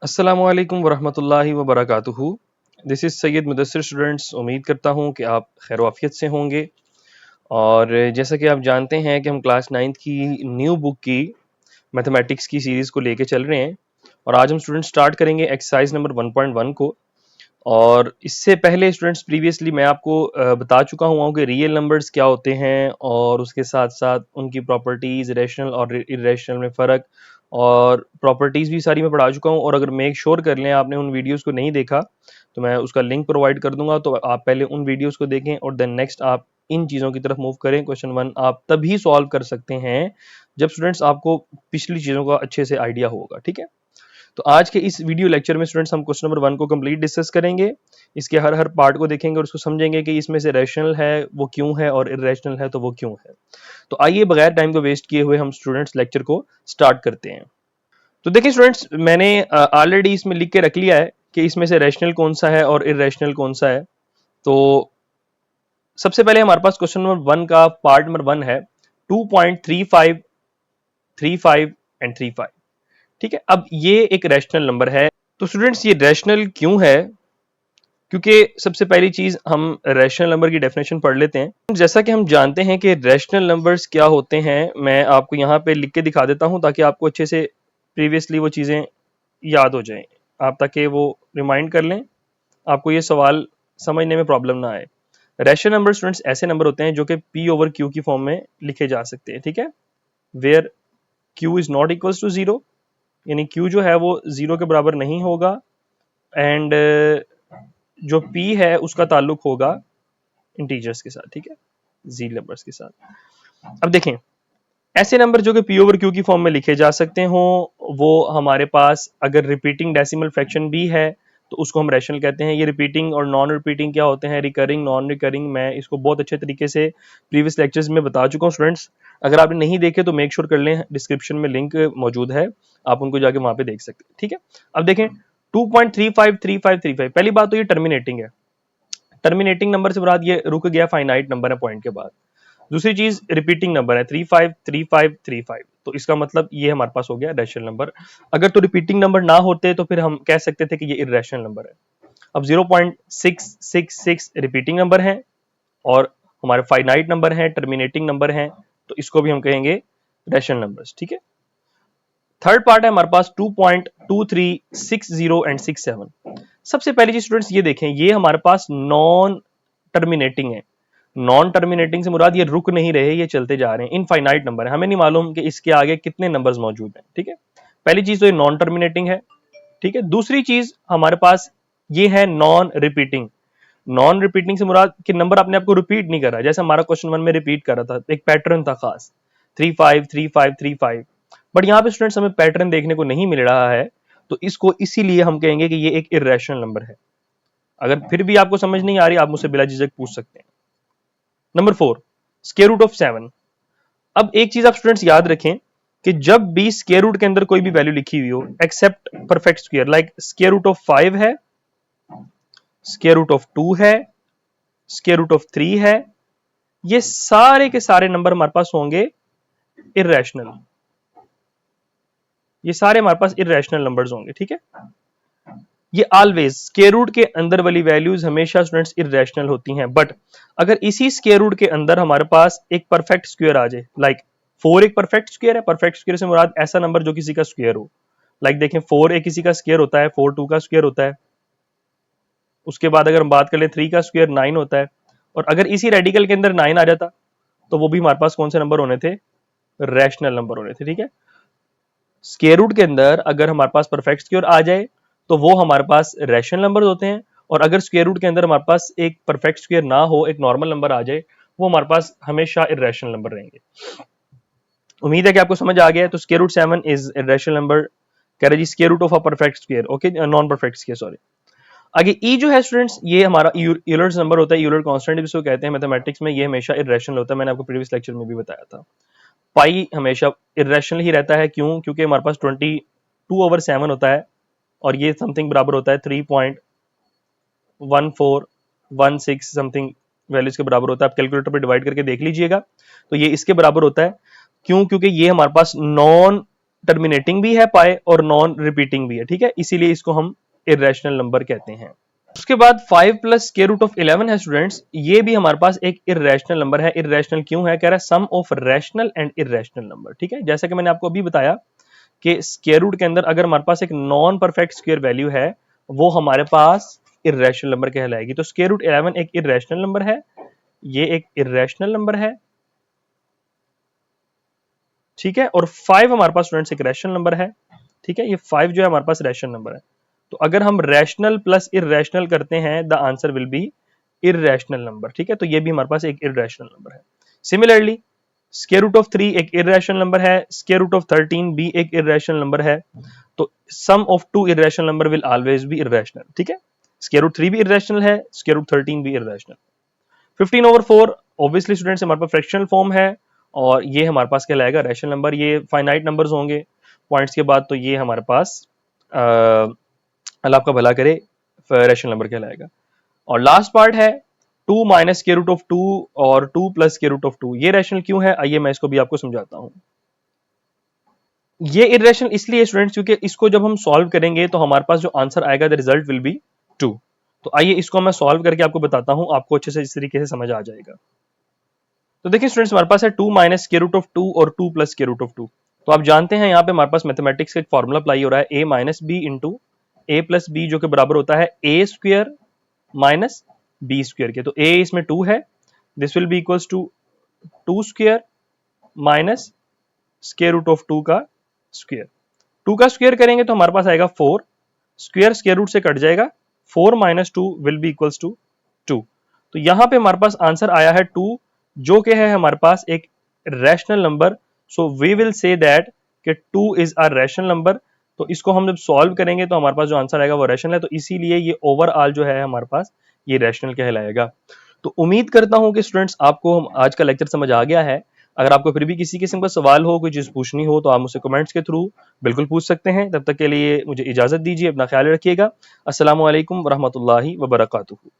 अस्सलामु अलैकुम वरहमतुल्लाहि वबरकातुहू। This is Syed Mudassir students. उम्मीद करता हूँ कि आप खैर वाफियत से होंगे। और जैसा कि आप जानते हैं कि हम क्लास 9th की न्यू बुक की मैथमेटिक्स की सीरीज़ को लेके चल रहे हैं और आज हम स्टूडेंट स्टार्ट करेंगे एक्सरसाइज नंबर 1.1 को। और इससे पहले स्टूडेंट्स प्रीवियसली मैं आपको बता चुका हुआ कि रियल नंबर्स क्या होते हैं और उसके साथ साथ उनकी प्रॉपर्टीज़, रैशनल और इरेशनल में फ़र्क और प्रॉपर्टीज़ भी सारी मैं पढ़ा चुका हूँ। और अगर मेक श्योर कर लें आपने उन वीडियोस को नहीं देखा तो मैं उसका लिंक प्रोवाइड कर दूंगा, तो आप पहले उन वीडियोस को देखें और देन नेक्स्ट आप इन चीज़ों की तरफ मूव करें। क्वेश्चन 1 आप तभी सॉल्व कर सकते हैं जब स्टूडेंट्स आपको पिछली चीज़ों का अच्छे से आइडिया होगा। ठीक है, तो आज के इस वीडियो लेक्चर में स्टूडेंट्स हम क्वेश्चन नंबर 1 को कंप्लीट डिस्कस करेंगे। इसके हर हर पार्ट को देखेंगे और उसको समझेंगे कि इसमें से रैशनल है वो क्यों है और इरेशनल है तो वो क्यों है। तो आइए बगैर टाइम को वेस्ट किए हुए हम स्टूडेंट्स लेक्चर को स्टार्ट करते हैं। तो देखिए स्टूडेंट्स, मैंने ऑलरेडी इसमें लिख के रख लिया है कि इसमें से रैशनल कौन सा है और इरेशनल कौन सा है। तो सबसे पहले हमारे पास क्वेश्चन नंबर 1 का पार्ट नंबर 1 है 2.35, 35 एंड 35। ठीक है, अब ये एक रैशनल नंबर है। तो स्टूडेंट्स ये रैशनल क्यों है? क्योंकि सबसे पहली चीज हम रैशनल नंबर की डेफिनेशन पढ़ लेते हैं। जैसा कि हम जानते हैं कि रैशनल नंबर्स क्या होते हैं, मैं आपको यहाँ पे लिख के दिखा देता हूँ ताकि आपको अच्छे से प्रीवियसली वो चीज़ें याद हो जाएं, आप ताकि वो रिमाइंड कर लें, आपको ये सवाल समझने में प्रॉब्लम ना आए। रैशनल नंबर स्टूडेंट्स ऐसे नंबर होते हैं जो कि पी ओवर क्यू की फॉर्म में लिखे जा सकते हैं। ठीक है, where Q is not equals to zero, यानी क्यू जो है वो जीरो के बराबर नहीं होगा एंड जो p है उसका ताल्लुक होगा इंटीजर्स के साथ। ठीक है, जी नंबर्स के साथ। अब देखें, ऐसे नंबर जो कि p ओवर q की फॉर्म में लिखे जा सकते हो वो हमारे पास अगर रिपीटिंग डेसिमल फ्रैक्शन भी है तो उसको हम रैशनल कहते हैं। ये रिपीटिंग और नॉन रिपीटिंग क्या होते हैं, रिकरिंग, नॉन रिकरिंग, मैं इसको बहुत अच्छे तरीके से प्रीवियस लेक्चर्स में बता चुका हूँ स्टूडेंट्स। अगर आपने नहीं देखे तो मेक श्योर कर लें, डिस्क्रिप्शन में लिंक मौजूद है, आप उनको जाके वहां पे देख सकते हैं। ठीक है, अब देखें 2.353535, पहली बात तो ये टर्मिनेटिंग है। टर्मिनेटिंग नंबर से मुराद ये रुक गया फाइनाइट नंबर है पॉइंट के बाद। दूसरी चीज रिपीटिंग नंबर है 353535, तो इसका मतलब ये हमारे पास हो गया रैशनल नंबर। अगर तो रिपीटिंग नंबर ना होते तो फिर हम कह सकते थे कि ये इरेशनल नंबर है। अब 0.666 रिपीटिंग नंबर है और हमारे फाइनाइट नंबर है, टर्मिनेटिंग नंबर है, तो इसको भी हम कहेंगे रैशनल नंबर्स। ठीक है, थर्ड पार्ट है हमारे पास 2.2360 एंड 67। सबसे पहली चीज स्टूडेंट्स ये देखें, ये हमारे पास नॉन टर्मिनेटिंग है। नॉन टर्मिनेटिंग से मुराद ये रुक नहीं रहे, ये चलते जा रहे हैं, इनफाइनाइट नंबर है, हमें नहीं मालूम कि इसके आगे कितने नंबर्स मौजूद हैं। ठीक है, पहली चीज तो ये नॉन टर्मिनेटिंग है। ठीक है, दूसरी चीज हमारे पास ये है नॉन रिपीटिंग। नॉन रिपीटिंग से मुराद कि नंबर अपने आप को रिपीट नहीं कर रहा, जैसे हमारा क्वेश्चन 1 में रिपीट कर रहा था, एक पैटर्न था खास 353535। बट यहाँ पे स्टूडेंट्स हमें पैटर्न देखने को नहीं मिल रहा है, तो इसको इसीलिए हम कहेंगे कि ये एक इरेशनल नंबर है। अगर फिर भी आपको समझ नहीं आ रही, आप मुझसे बिला झिझक पूछ सकते हैं। Number 4, square root of 7। अब एक चीज आप स्टूडेंट्स याद रखें कि जब भी स्क्वायर रूट के अंदर कोई भी वैल्यू लिखी हुई हो except perfect square, like square root of 5 है, स्क्वायर रूट ऑफ 2 है, स्क्वायर रूट ऑफ 3 है, ये सारे के सारे नंबर हमारे पास होंगे इरेशनल। ये सारे हमारे पास इरेशनल नंबर्स होंगे। ठीक है, ये ऑलवेज स्क्वायर रूट के अंदर वाली वैल्यूज हमेशा स्टूडेंट्स इरेशनल होती हैं। बट अगर इसी स्क्वायर रूट के अंदर हमारे पास एक परफेक्ट स्क्वायर आ जाए, लाइक 4 एक परफेक्ट स्क्वायर है, परफेक्ट स्क्वायर से मुराद ऐसा नंबर जो किसी का स्क्वायर हो, लाइक देखें 4 एक किसी का स्क्वायर होता है, 4 2 का स्क्वायर होता है। उसके बाद अगर हम बात कर ले 3 का स्क्वायर 9 होता है, और अगर इसी रेडिकल के अंदर 9 आ जाता तो वो भी हमारे पास कौन से नंबर होने थे, रैशनल नंबर होने थे। ठीक है, स्क्वायर रूट के अंदर अगर हमारे पास परफेक्ट स्क्वायर आ जाए तो वो हमारे पास रैशनल नंबर होते हैं, और अगर स्क्वायर रूट के अंदर हमारे पास एक परफेक्ट स्क्वायर ना हो, एक नॉर्मल नंबर आ जाए, वो हमारे पास हमेशा इरेशनल नंबर रहेंगे। उम्मीद है कि आपको समझ आ गया है। तो square root 7 is irrational number. कह रहे जी square root of a perfect square, okay, non perfect square, sorry. आगे ई जो है स्टूडेंट्स, ये हमारा यूलर्स नंबर होता है, यूलर कांस्टेंट जिसको कहते हैं मैथमेटिक्स में, ये हमेशा इरेशनल होता है। मैंने आपको प्रीवियस लेक्चर में भी बताया था। पाई हमेशा इरेशनल ही रहता है, क्यों? क्योंकि हमारे पास 22/7 होता है और ये समथिंग बराबर होता है 3.1416 समथिंग वैल्यूज के बराबर होता है। आप कैलकुलेटर पे डिवाइड करके देख लीजिएगा, तो ये इसके बराबर होता है। क्यों? क्योंकि ये हमारे पास नॉन टर्मिनेटिंग भी है पाए और नॉन रिपीटिंग भी है, ठीक है, इसीलिए इसको हम इर्रेशनल नंबर कहते हैं। उसके बाद 5 प्लस स्क्वायर रूट ऑफ 11 है स्टूडेंट्स, ये भी हमारे पास एक इर्रेशनल नंबर है। इर्रेशनल क्यों है? कह रहा है sum of rational and irrational number, ठीक है। जैसा कि मैंने आपको अभी बताया कि स्क्वायर रूट के अंदर अगर हमारे पास एक नॉन परफेक्ट स्क्वायर वैल्यू है, वो हमारे पास इर्रेशनल नंबर कहलाएगी। तो स्क्वायर रूट 11 एक इर्रेशनल नंबर है, ये एक इर्रेशनल नंबर है, ठीक है। और 5 हमारे पास स्टूडेंट्स एक रैशनल नंबर है, ठीक है। ये 5 जो है हमारे पास रैशनल नंबर है। तो अगर हम रैशनल प्लस इर्रेशनल करते हैं, the answer will be irrational number, ठीक है। तो ये भी हमारे पास एक इर्रेशनल नंबर है। सिमिलरली स्क्वायर रूट ऑफ 3 एक इर्रेशनल नंबर है, स्क्वायर रूट ऑफ 13 भी एक इर्रेशनल नंबर है। तो sum of two irrational number will always be irrational, ठीक है। स्क्वायर रूट 3 भी इर्रेशनल है, स्क्वायर रूट 13 भी इर्रेशनल। 15/4 ऑब्वियसली स्टूडेंट्स हमारे पास फ्रैक्शनल फॉर्म है और ये हमारे पास कहलाएगा रैशनल नंबर। ये फाइनाइट नंबर्स होंगे पॉइंट्स के बाद, तो ये हमारे पास अल्लाह आपका भला करे रैशनल नंबर कहलाएगा। और लास्ट पार्ट है 2 माइनस स्क्वायर रूट ऑफ 2 और 2 प्लस स्क्वायर रूट ऑफ 2। ये रैशनल क्यों है? आइए मैं इसको भी आपको समझाता हूं। ये इरेशनल इसलिए स्टूडेंट्स क्योंकि इसको जब हम सॉल्व करेंगे तो हमारे पास जो आंसर आएगा द रिजल्ट विल बी 2। तो आइए इसको मैं सॉल्व करके आपको बताता हूं, आपको अच्छे से इस तरीके से समझ आ जाएगा। तो देखिए स्टूडेंट्स हमारे पास है 2 माइनस स्क्वायर रूट ऑफ 2 और 2 प्लस स्क्वायर रूट ऑफ 2। तो आप जानते हैं यहाँ पे हमारे पास मैथमेटिक्स का एक फॉर्मूला अप्लाई हो रहा है, A minus B into A plus B, जो कि बराबर होता है A square minus B square के। तो ए इसमें 2 है, this will be equals to 2 square minus square root of 2 का स्क्वायर। 2 का स्क्वायर करेंगे तो हमारे पास आएगा 4, स्क्वायर स्क्वायर रूट से कट जाएगा, 4 minus 2 will be equals to 2। तो यहां पे हमारे पास आंसर आया है 2, जो कि है हमारे पास एक rational number. So we will say that कि 2 इज अ रैशनल नंबर। तो इसको हम जब सॉल्व करेंगे तो हमारे पास जो आंसर आएगा वो रैशनल है, तो इसीलिए ये ओवरऑल जो है हमारे पास ये रैशनल कहलाएगा। तो उम्मीद करता हूं कि स्टूडेंट्स आपको आज का लेक्चर समझ आ गया है। अगर आपको फिर भी किसी किस्म का सवाल हो, कोई चीज पूछनी हो, तो आप मुझसे कमेंट्स के थ्रू बिल्कुल पूछ सकते हैं। तब तक के लिए मुझे इजाजत दीजिए, अपना ख्याल रखिएगा। अस्सलामु अलैकुम वरहमतुल्लाहि वबरकातुहू।